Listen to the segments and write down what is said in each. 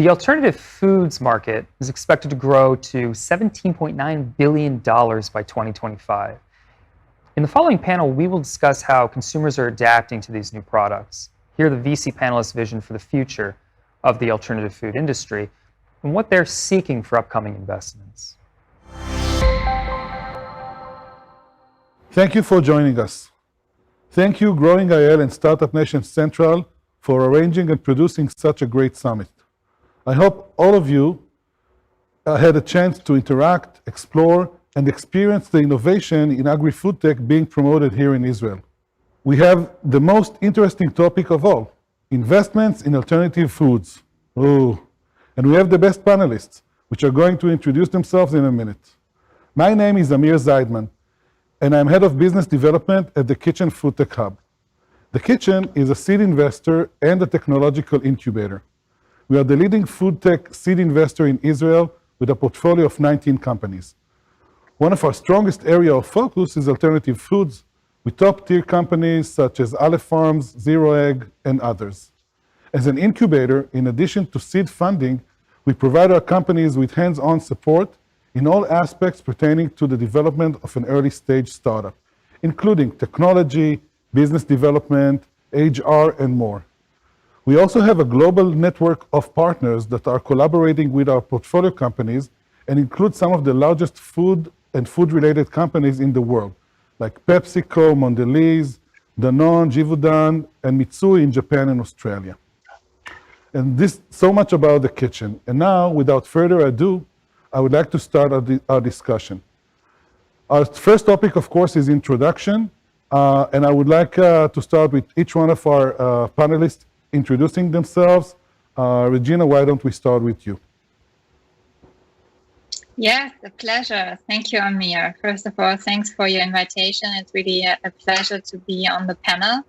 The alternative foods market is expected to grow to $17.9 billion by 2025. In the following panel, we will discuss how consumers are adapting to these new products, hear the VC panelists' vision for the future of the alternative food industry, and what they're seeking for upcoming investments. Thank you for joining us. Thank you, Growing IL and Startup Nation Central, for arranging and producing such a great summit. I hope all of you had a chance to interact, explore, and experience the innovation in agri-food tech being promoted here in Israel. We have the most interesting topic of all, investments in alternative foods. Oh, and we have the best panelists, which are going to introduce themselves in a minute. My name is Amir Zeidman, and I'm head of business development at the Kitchen Food Tech Hub. The Kitchen is a seed investor and a technological incubator. We are the leading food tech seed investor in Israel with a portfolio of 19 companies. One of our strongest area of focus is alternative foods, with top-tier companies such as Aleph Farms, Zero Egg, and others. As an incubator, in addition to seed funding, we provide our companies with hands-on support in all aspects pertaining to the development of an early-stage startup, including technology, business development, HR, and more. We also have a global network of partners that are collaborating with our portfolio companies and include some of the largest food and food-related companies in the world, like PepsiCo, Mondelez, Danone, Givaudan, and Mitsui in Japan and Australia. And this, so much about the Kitchen. And now, without further ado, I would like to start our discussion. Our first topic, of course, is introduction. And I would like to start with each one of our panelists introducing themselves. Regina, why don't we start with you? Yes, a pleasure. Thank you, Amir. First of all, thanks for your invitation. It's really a pleasure to be on the panel.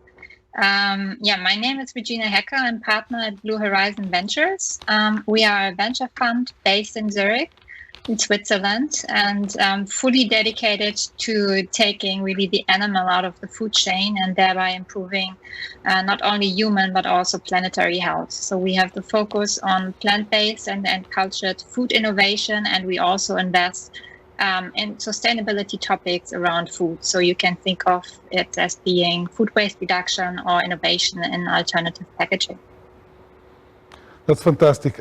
My name is Regina Hecker. I'm partner at Blue Horizon Ventures. We are a venture fund based in Zurich, in Switzerland, and fully dedicated to taking really the animal out of the food chain and thereby improving not only human but also planetary health. So we have the focus on plant-based and cultured food innovation, and we also invest in sustainability topics around food. So you can think of it as being food waste reduction or innovation in alternative packaging. That's fantastic.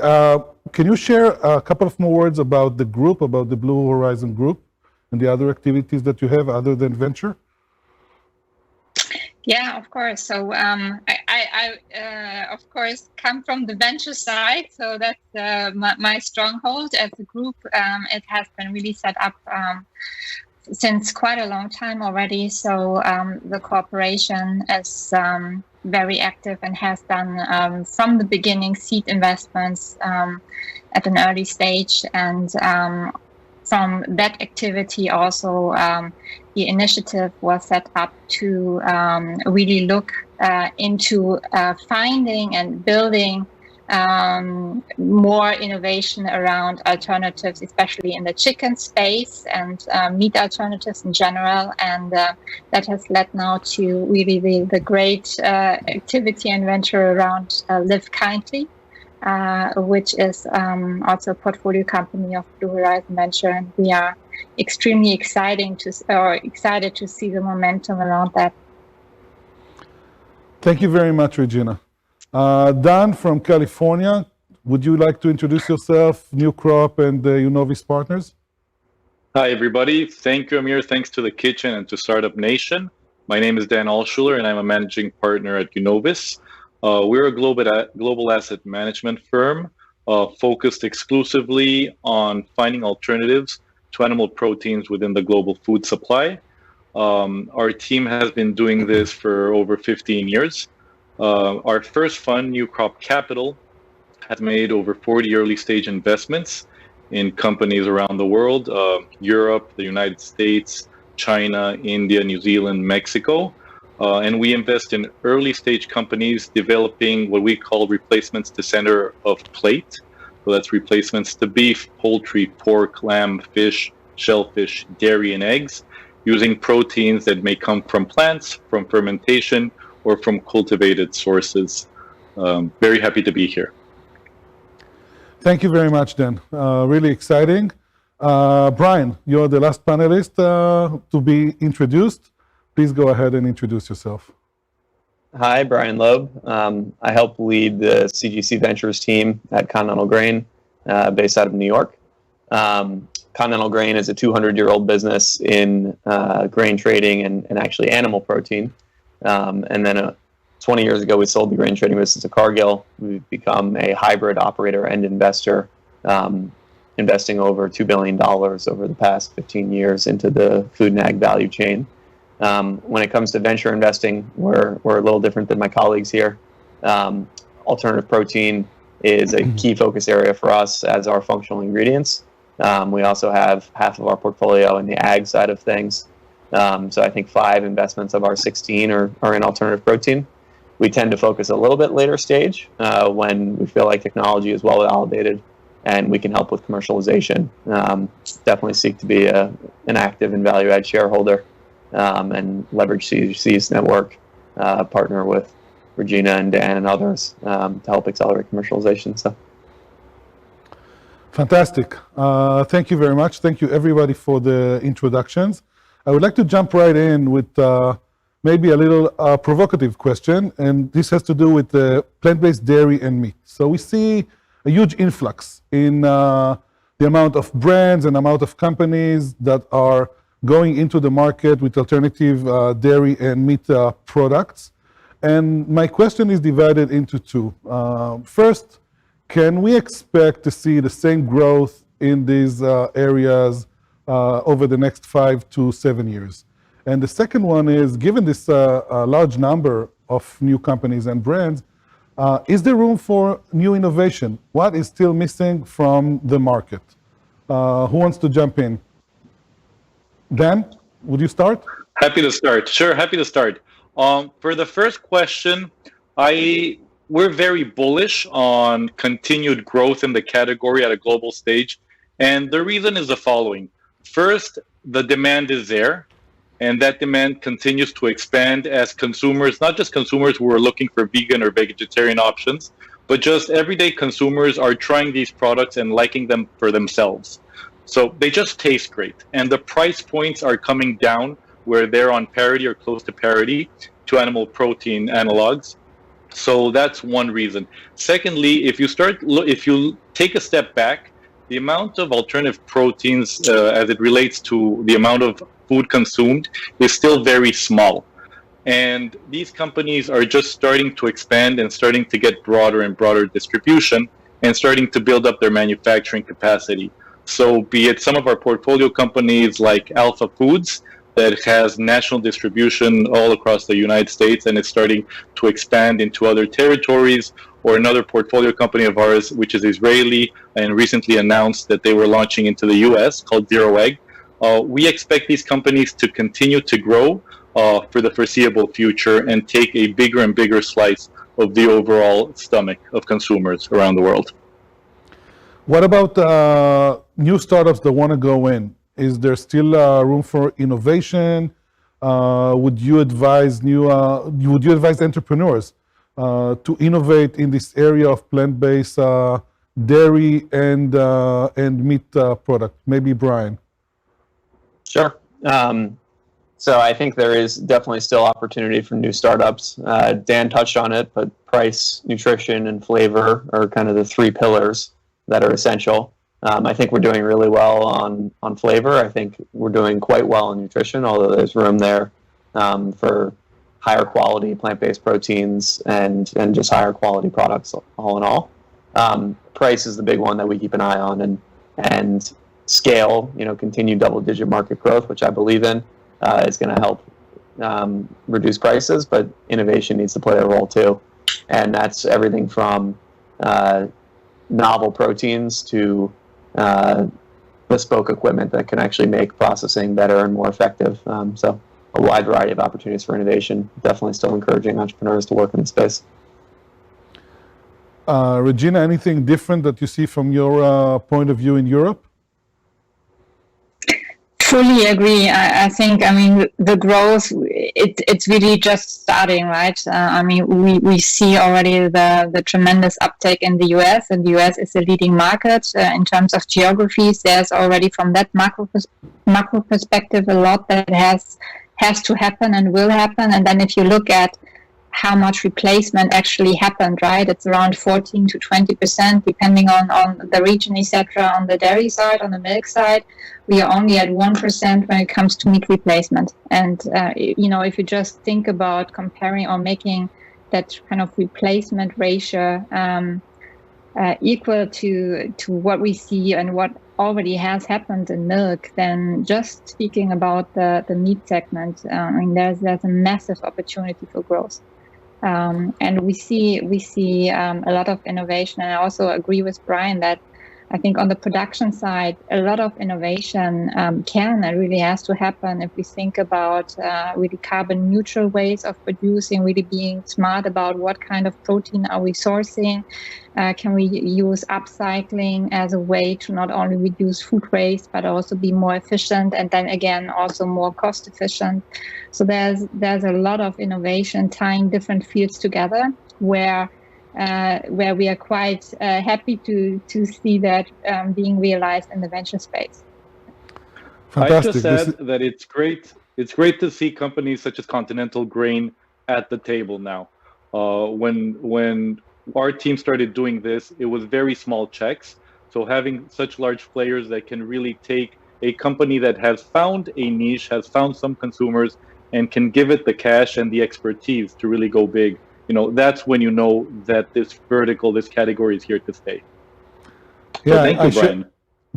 Can you share a couple of more words about the group, about the Blue Horizon Group, and the other activities that you have other than venture? Yeah, of course. So I of course, come from the venture side. So that's my stronghold as a group. It has been really set up since quite a long time already. So the corporation is very active and has done from the beginning seed investments at an early stage, and from that activity also the initiative was set up to really look into finding and building more innovation around alternatives, especially in the chicken space and meat alternatives in general. And that has led now to really the great activity and venture around Live Kindly, which is also a portfolio company of Blue Horizon Venture. And we are extremely excited to see the momentum around that. Thank you very much, Regina. Dan from California, would you like to introduce yourself, New Crop and Unovis Partners? Hi, everybody. Thank you, Amir. Thanks to the Kitchen and to Startup Nation. My name is Dan Alschuler, and I'm a managing partner at Unovis. We're a global asset management firm focused exclusively on finding alternatives to animal proteins within the global food supply. Our team has been doing this for over 15 years. Our first fund, New Crop Capital, has made over 40 early stage investments in companies around the world, Europe, the United States, China, India, New Zealand, Mexico. And we invest in early stage companies developing what we call replacements to center of plate. So that's replacements to beef, poultry, pork, lamb, fish, shellfish, dairy, and eggs, using proteins that may come from plants, from fermentation, or from cultivated sources. Very happy to be here. Thank you very much, Dan. Really exciting. Brian, you're the last panelist to be introduced. Please go ahead and introduce yourself. Hi, Brian Loeb. I help lead the CGC Ventures team at Continental Grain, based out of New York. Continental Grain is a 200-year-old business in grain trading and actually animal protein. And then 20 years ago, we sold the grain trading business to Cargill. We've become a hybrid operator and investor, investing over $2 billion over the past 15 years into the food and ag value chain. When it comes to venture investing, we're a little different than my colleagues here. Alternative protein is a key focus area for us as our functional ingredients. We also have half of our portfolio in the ag side of things. So I think 5 investments of our 16 are in alternative protein. We tend to focus a little bit later stage when we feel like technology is well validated and we can help with commercialization. Definitely seek to be an active and value-add shareholder and leverage CGC's network, partner with Regina and Dan and others to help accelerate commercialization. So. Fantastic. Thank you very much. Thank you, everybody, for the introductions. I would like to jump right in with maybe a little provocative question, and this has to do with plant-based dairy and meat. So we see a huge influx in the amount of brands and amount of companies that are going into the market with alternative dairy and meat products. And my question is divided into 2. First, can we expect to see the same growth in these areas over the next 5 to 7 years? And the second one is, given this large number of new companies and brands, is there room for new innovation? What is still missing from the market? Who wants to jump in? Dan, would you start? Happy to start. Sure, happy to start. For the first question, we're very bullish on continued growth in the category at a global stage. And the reason is the following. First, the demand is there, and that demand continues to expand as consumers, not just consumers who are looking for vegan or vegetarian options, but just everyday consumers are trying these products and liking them for themselves. So they just taste great. And the price points are coming down where they're on parity or close to parity to animal protein analogs. So that's one reason. Secondly, if you take a step back, the amount of alternative proteins as it relates to the amount of food consumed is still very small. And these companies are just starting to expand and starting to get broader and broader distribution and starting to build up their manufacturing capacity. So be it some of our portfolio companies like Alpha Foods, that has national distribution all across the United States and is starting to expand into other territories, or another portfolio company of ours, which is Israeli and recently announced that they were launching into the US, called Zero Egg. We expect these companies to continue to grow for the foreseeable future and take a bigger and bigger slice of the overall stomach of consumers around the world. What about new startups that want to go in? Is there still room for innovation? Would you advise entrepreneurs to innovate in this area of plant-based dairy and meat product? Maybe Brian. Sure. So I think there is definitely still opportunity for new startups. Dan touched on it, but price, nutrition, and flavor are kind of the 3 pillars that are essential. I think we're doing really well on flavor. I think we're doing quite well in nutrition, although there's room there for higher quality plant-based proteins and just higher quality products all in all. Price is the big one that we keep an eye on, and scale, continued double-digit market growth, which I believe in, is going to help reduce prices, but innovation needs to play a role too. And that's everything from novel proteins to bespoke equipment that can actually make processing better and more effective. So a wide variety of opportunities for innovation. Definitely still encouraging entrepreneurs to work in the space. Regina, anything different that you see from your point of view in Europe? Fully agree. I think, I mean, the growth, it's really just starting, right? I mean, we see already the tremendous uptake in the US, and the US is a leading market in terms of geographies. There's already, from that macro perspective, a lot that has to happen and will happen. And then if you look at how much replacement actually happened, right? It's around 14 to 20%, depending on the region, etc. On the dairy side, on the milk side, we are only at 1% when it comes to meat replacement. And, if you just think about comparing or making that kind of replacement ratio equal to what we see and what already has happened in milk, then just speaking about the meat segment, I mean, there's a massive opportunity for growth. And we see a lot of innovation. And I also agree with Brian that I think on the production side, a lot of innovation can and really has to happen if we think about really carbon neutral ways of producing, really being smart about what kind of protein are we sourcing. Can we use upcycling as a way to not only reduce food waste, but also be more efficient, and then again, also more cost efficient. So there's a lot of innovation tying different fields together where we are quite happy to see that being realized in the venture space. Fantastic. I just said that it's great. It's great to see companies such as Continental Grain at the table now. When our team started doing this, it was very small checks. So having such large players that can really take a company that has found a niche, has found some consumers, and can give it the cash and the expertise to really go big, that's when you know that this vertical, this category is here to stay. Yeah, so thank you, Brian.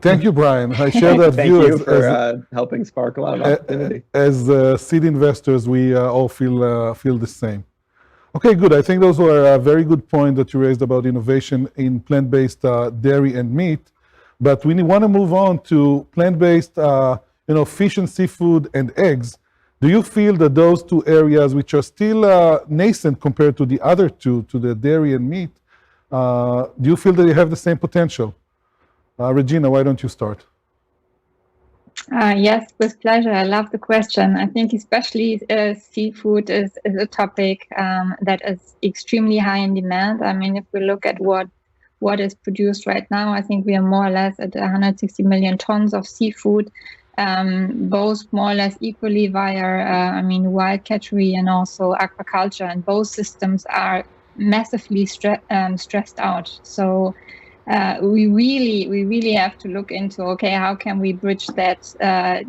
Thank you, Brian. I share that Thank view. you for helping spark a lot of opportunity. As seed investors, we all feel the same. Okay, good. I think those were a very good point that you raised about innovation in plant-based dairy and meat. But we want to move on to plant-based, fish and seafood and eggs. Do you feel that those two areas, which are still nascent compared to the other two, to the dairy and meat, do you feel that they have the same potential? Regina, why don't you start? Yes, with pleasure. I love the question. I think especially seafood is a topic that is extremely high in demand. I mean, if we look at what is produced right now, I think we are more or less at 160 million tons of seafood, both more or less equally via, wild catchery and also aquaculture. And both systems are massively stressed out. So we really have to look into, okay, how can we bridge that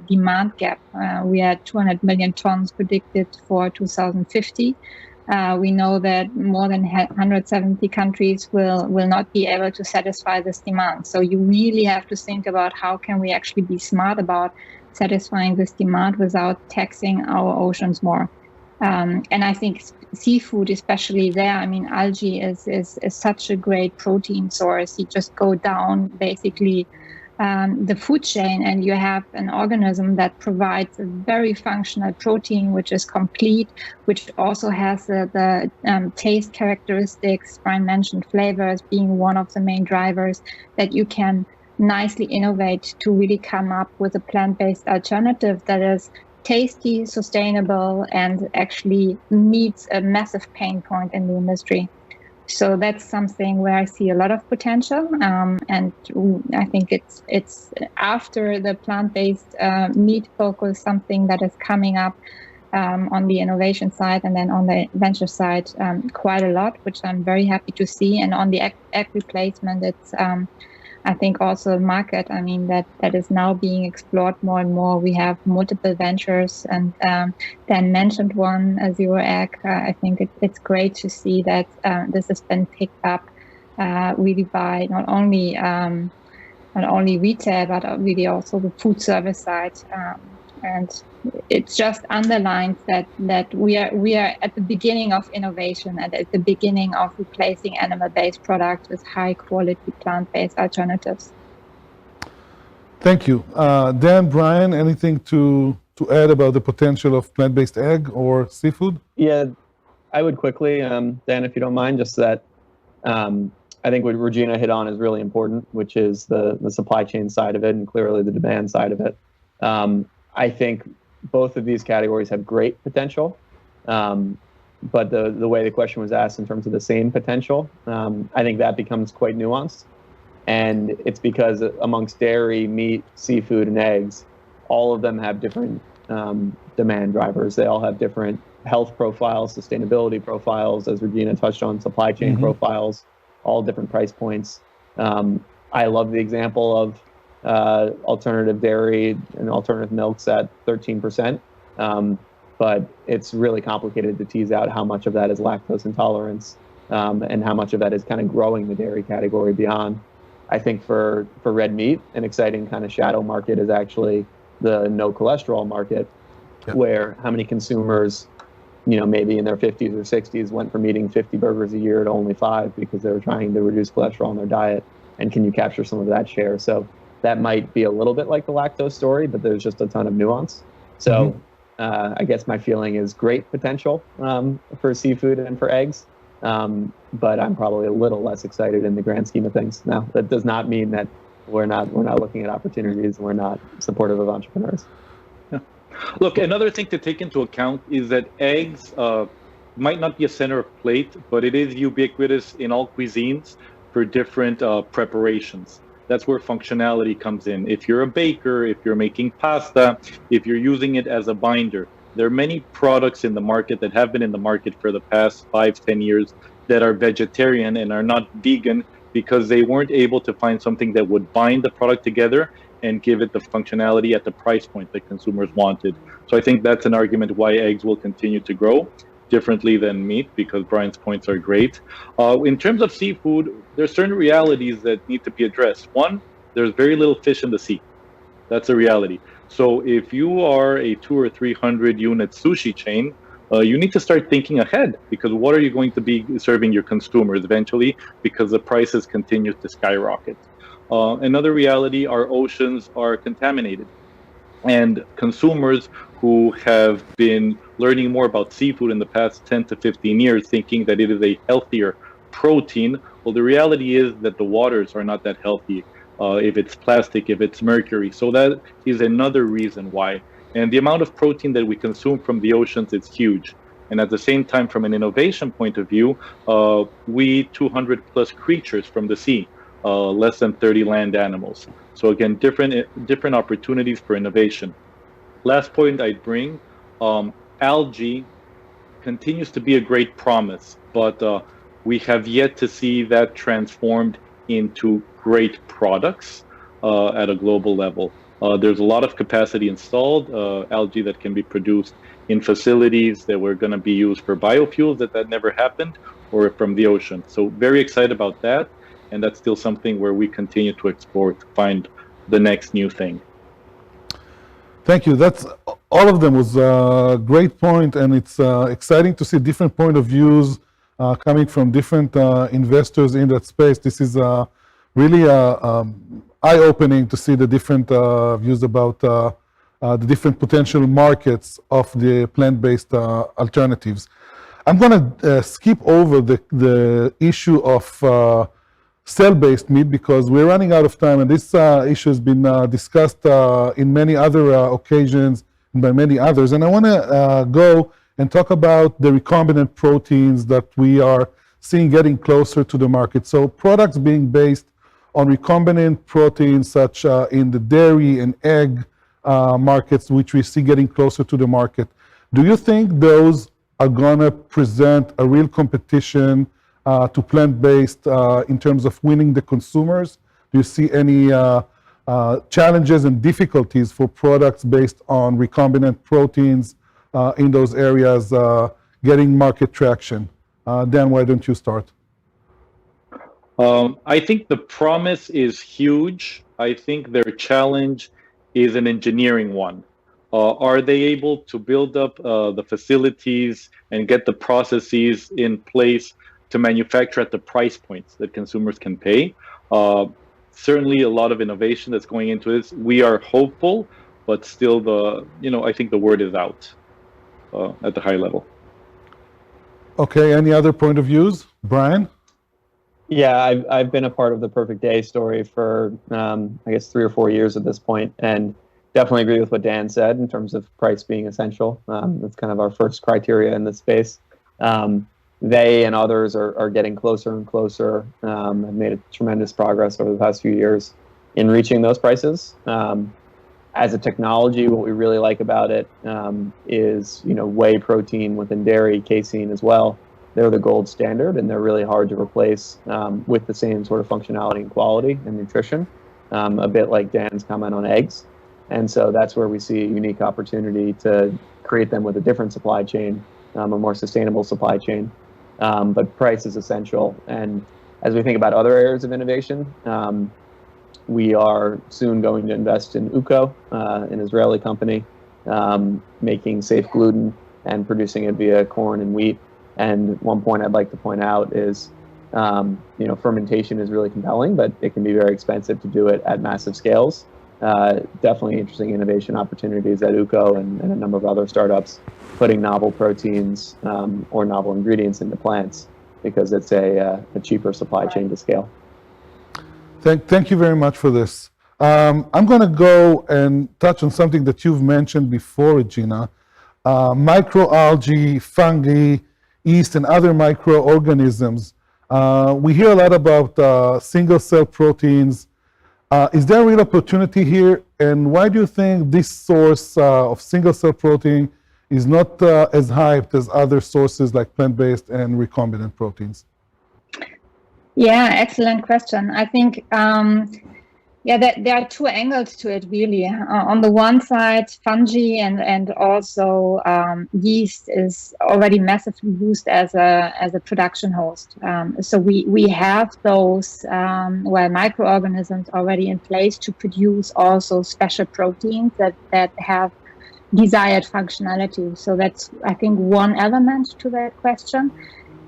demand gap? We had 200 million tons predicted for 2050. We know that more than 170 countries will not be able to satisfy this demand. So you really have to think about how can we actually be smart about satisfying this demand without taxing our oceans more. And I think seafood, especially there, I mean, algae is such a great protein source. You just go down basically the food chain and you have an organism that provides a very functional protein, which is complete, which also has the taste characteristics. Brian mentioned flavors being one of the main drivers that you can nicely innovate to really come up with a plant-based alternative that is tasty, sustainable, and actually meets a massive pain point in the industry. So that's something where I see a lot of potential, and I think it's after the plant-based meat focus, something that is coming up on the innovation side and then on the venture side quite a lot, which I'm very happy to see. And on the egg replacement, it's I think also a market, I mean, that is now being explored more and more. We have multiple ventures, and Dan mentioned one, Zero Egg. I think it's great to see that this has been picked up really by not only retail, but really also the food service side. And it just underlines that we are at the beginning of innovation and at the beginning of replacing animal-based products with high-quality plant-based alternatives. Thank you. Dan, Brian, anything to add about the potential of plant-based egg or seafood? Yeah, I would quickly, Dan, if you don't mind, just that I think what Regina hit on is really important, which is the supply chain side of it and clearly the demand side of it. I think both of these categories have great potential. But the way the question was asked in terms of the same potential, I think that becomes quite nuanced. And it's because amongst dairy, meat, seafood, and eggs, all of them have different demand drivers. They all have different health profiles, sustainability profiles, as Regina touched on, supply chain profiles, all different price points. I love the example of alternative dairy and alternative milks at 13%. But it's really complicated to tease out how much of that is lactose intolerance and how much of that is kind of growing the dairy category beyond. I think for red meat, an exciting kind of shadow market is actually the no cholesterol market, where how many consumers, maybe in their 50s or 60s went from eating 50 burgers a year to only 5 because they were trying to reduce cholesterol in their diet, and can you capture some of that share? So that might be a little bit like the lactose story, but there's just a ton of nuance. So I guess my feeling is great potential for seafood and for eggs, but I'm probably a little less excited in the grand scheme of things. Now, that does not mean that we're not looking at opportunities and we're not supportive of entrepreneurs. Yeah. Look, another thing to take into account is that eggs might not be a center of plate, but it is ubiquitous in all cuisines for different preparations. That's where functionality comes in. If you're a baker, if you're making pasta, if you're using it as a binder, there are many products in the market that have been in the market for the past 5-10 years that are vegetarian and are not vegan because they weren't able to find something that would bind the product together and give it the functionality at the price point that consumers wanted. So I think that's an argument why eggs will continue to grow differently than meat, because Brian's points are great. In terms of seafood, there's certain realities that need to be addressed. One, there's very little fish in the sea. That's a reality. So if you are a 200 or 300 unit sushi chain, you need to start thinking ahead, because what are you going to be serving your consumers eventually, because the prices continue to skyrocket. Another reality, our oceans are contaminated, and consumers who have been learning more about seafood in the past 10 to 15 years, thinking that it is a healthier protein. Well, the reality is that the waters are not that healthy. If it's plastic, if it's mercury. So that is another reason why. And the amount of protein that we consume from the oceans is huge. And at the same time, from an innovation point of view, we 200 plus creatures from the sea, less than 30 land animals. So again, different opportunities for innovation. Last point I'd bring, algae continues to be a great promise, but we have yet to see that transformed into great products at a global level. There's a lot of capacity installed, algae that can be produced in facilities that were going to be used for biofuels that never happened, or from the ocean. So very excited about that, and that's still something where we continue to explore to find the next new thing. Thank you. That's all of them was a great point, and it's exciting to see different point of views coming from different investors in that space. This is really eye-opening to see the different views about the different potential markets of the plant-based alternatives. I'm going to skip over the issue of cell-based meat because we're running out of time, and this issue has been discussed in many other occasions and by many others. And I want to go and talk about the recombinant proteins that we are seeing getting closer to the market. So products being based on recombinant proteins, such in the dairy and egg markets, which we see getting closer to the market. Do you think those are going to present a real competition to plant-based in terms of winning the consumers? Do you see any challenges and difficulties for products based on recombinant proteins in those areas getting market traction? Dan, why don't you start? I think the promise is huge. I think their challenge is an engineering one. Are they able to build up the facilities and get the processes in place to manufacture at the price points that consumers can pay? Certainly a lot of innovation that's going into this. We are hopeful, but still I think the word is out at the high level. Okay, any other point of views? Brian? Yeah, I've been a part of the Perfect Day story for, I guess, 3 or 4 years at this point. And definitely agree with what Dan said in terms of price being essential. That's kind of our first criteria in this space. They and others are getting closer and closer, have made a tremendous progress over the past few years in reaching those prices. As a technology, what we really like about it is, whey protein within dairy, casein as well. They're the gold standard, and they're really hard to replace with the same sort of functionality and quality and nutrition, a bit like Dan's comment on eggs. And so that's where we see a unique opportunity to create them with a different supply chain, a more sustainable supply chain. But price is essential. And as we think about other areas of innovation, we are soon going to invest in UCO, an Israeli company, making safe gluten and producing it via corn and wheat. And one point I'd like to point out is, fermentation is really compelling, but it can be very expensive to do it at massive scales. Definitely interesting innovation opportunities at UCO and a number of other startups putting novel proteins or novel ingredients into plants because it's a cheaper supply chain to scale. Thank you very much for this. I'm going to go and touch on something that you've mentioned before, Regina. Microalgae, fungi, yeast, and other microorganisms. We hear a lot about single-cell proteins. Is there a real opportunity here? And why do you think this source of single-cell protein is not as hyped as other sources like plant-based and recombinant proteins? Yeah, excellent question. I think, there are two angles to it, really. On the one side, fungi and also yeast is already massively used as a production host. So we have those microorganisms already in place to produce also special proteins that have desired functionality. So that's, I think, one element to that question.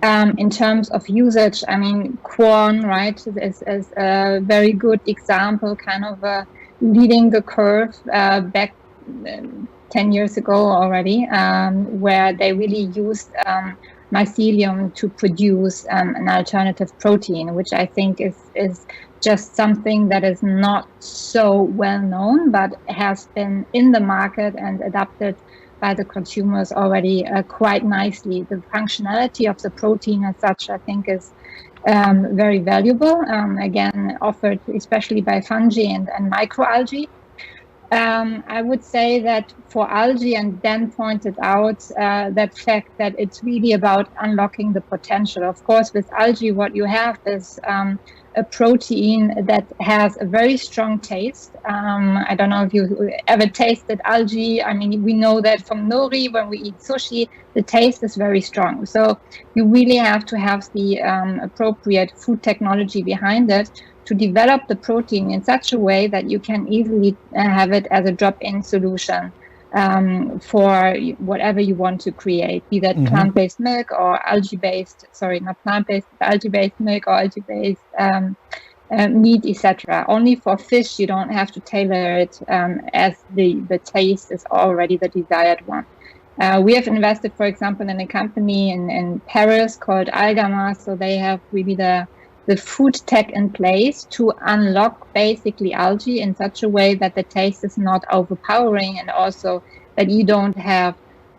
In terms of usage, I mean, corn, right, is a very good example, kind of leading the curve back 10 years ago already, where they really used mycelium to produce an alternative protein, which I think is just something that is not so well known, but has been in the market and adopted by the consumers already quite nicely. The functionality of the protein as such, I think, is very valuable, again, offered especially by fungi and microalgae. I would say that for algae, and Dan pointed out that fact that it's really about unlocking the potential. Of course, with algae, what you have is a protein that has a very strong taste. I don't know if you ever tasted algae. I mean, we know that from nori, when we eat sushi, the taste is very strong. So you really have to have the appropriate food technology behind it to develop the protein in such a way that you can easily have it as a drop-in solution for whatever you want to create, be that plant-based milk or algae-based, not plant-based, algae-based milk or algae-based meat, etc. Only for fish, you don't have to tailor it as the taste is already the desired one. We have invested, for example, in a company in Paris called Algama, so they have really the food tech in place to unlock basically algae in such a way that the taste is not overpowering, and also that you don't have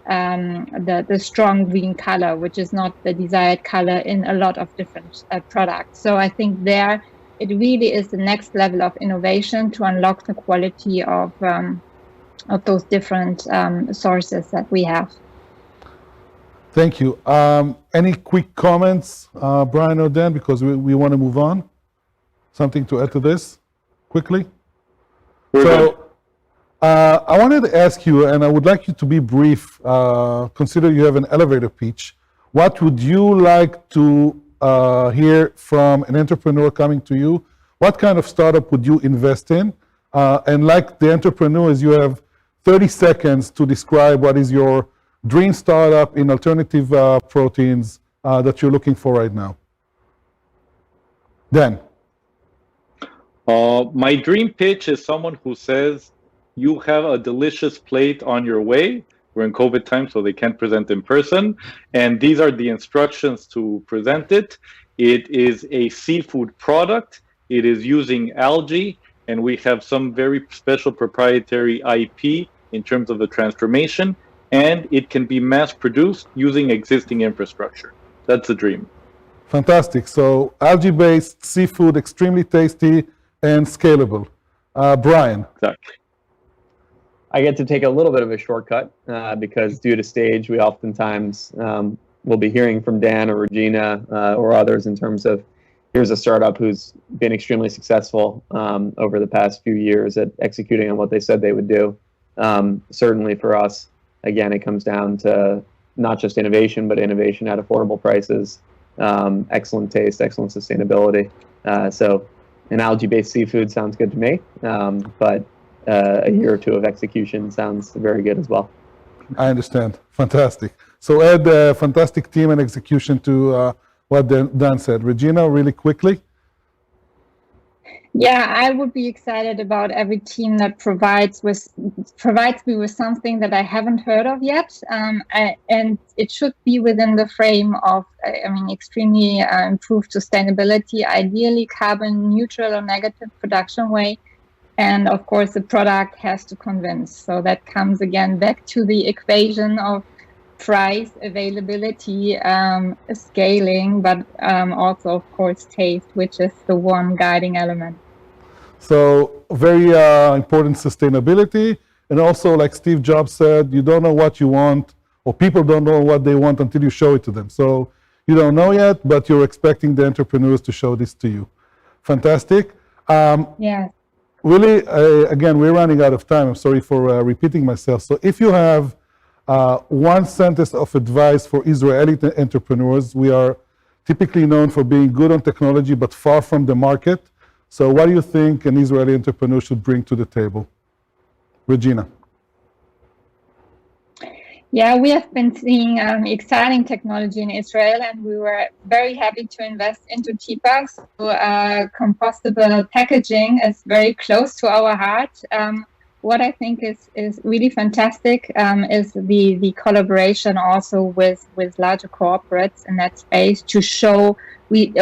the strong green color, which is not the desired color in a lot of different products. So I think there it really is the next level of innovation to unlock the quality of those different sources that we have. Thank you. Any quick comments, Brian or Dan, because we want to move on? Something to add to this quickly? I wanted to ask you, and I would like you to be brief, consider you have an elevator pitch. What would you like to hear from an entrepreneur coming to you? What kind of startup would you invest in? And like the entrepreneurs, you have 30 seconds to describe what is your dream startup in alternative proteins that you're looking for right now. Dan. My dream pitch is someone who says, you have a delicious plate on your way. We're in COVID time, so they can't present in person. And these are the instructions to present it. It is a seafood product. It is using algae. and we have some very special proprietary IP in terms of the transformation, and it can be mass produced using existing infrastructure. That's the dream. Fantastic. So algae-based seafood, extremely tasty and scalable. Brian. Exactly. I get to take a little bit of a shortcut because due to stage, we oftentimes will be hearing from Dan or Regina or others in terms of here's a startup who's been extremely successful over the past few years at executing on what they said they would do. Certainly for us, again, it comes down to not just innovation, but innovation at affordable prices, excellent taste, excellent sustainability. So an algae-based seafood sounds good to me, but a year or two of execution sounds very good as well. I understand. Fantastic. So add a fantastic team and execution to what Dan said. Regina, really quickly. Yeah, I would be excited about every team that provides me with something that I haven't heard of yet, and it should be within the frame of, extremely improved sustainability, ideally carbon neutral or negative production way, and of course the product has to convince. So that comes again back to the equation of price, availability, scaling, but also of course taste, which is the one guiding element. So very important sustainability, and also like Steve Jobs said, you don't know what you want, or people don't know what they want until you show it to them. So you don't know yet, but you're expecting the entrepreneurs to show this to you. Fantastic. Yeah. Really, again, we're running out of time. I'm sorry for repeating myself. So if you have one sentence of advice for Israeli entrepreneurs, we are typically known for being good on technology, but far from the market. So what do you think an Israeli entrepreneur should bring to the table? Regina. Yeah, we have been seeing exciting technology in Israel, and we were very happy to invest into TIPA. So compostable packaging is very close to our heart. What I think is really fantastic is the collaboration also with larger corporates in that space to show we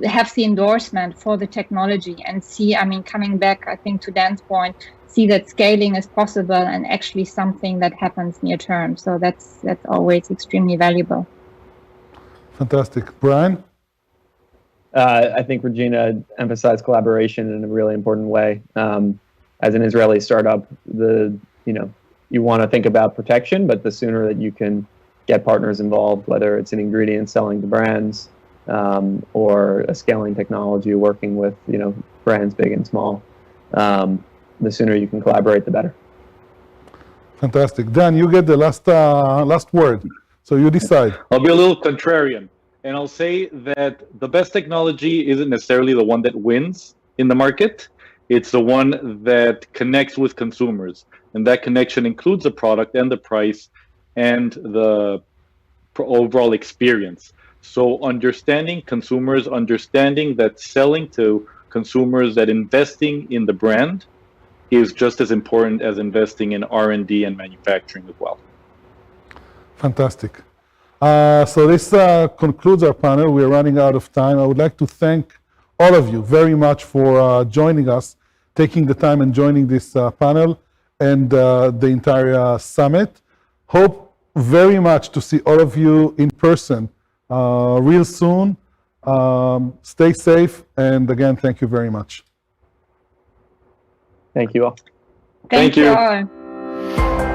have the endorsement for the technology and see, coming back, I think to Dan's point, see that scaling is possible and actually something that happens near term. So that's always extremely valuable. Fantastic. Brian? I think Regina emphasized collaboration in a really important way. As an Israeli startup, you want to think about protection, but the sooner that you can get partners involved, whether it's an ingredient selling to brands or a scaling technology working with brands big and small, the sooner you can collaborate, the better. Fantastic. Dan, you get the last word, so you decide. I'll be a little contrarian, and I'll say that the best technology isn't necessarily the one that wins in the market. It's the one that connects with consumers, and that connection includes the product and the price and the overall experience. So understanding consumers, understanding that selling to consumers, that investing in the brand is just as important as investing in R&D and manufacturing as well. Fantastic. So this concludes our panel. We're running out of time. I would like to thank all of you very much for joining us, taking the time and joining this panel and the entire summit. Hope very much to see all of you in person real soon. Stay safe, and again, thank you very much. Thank you all. Thank you you. all.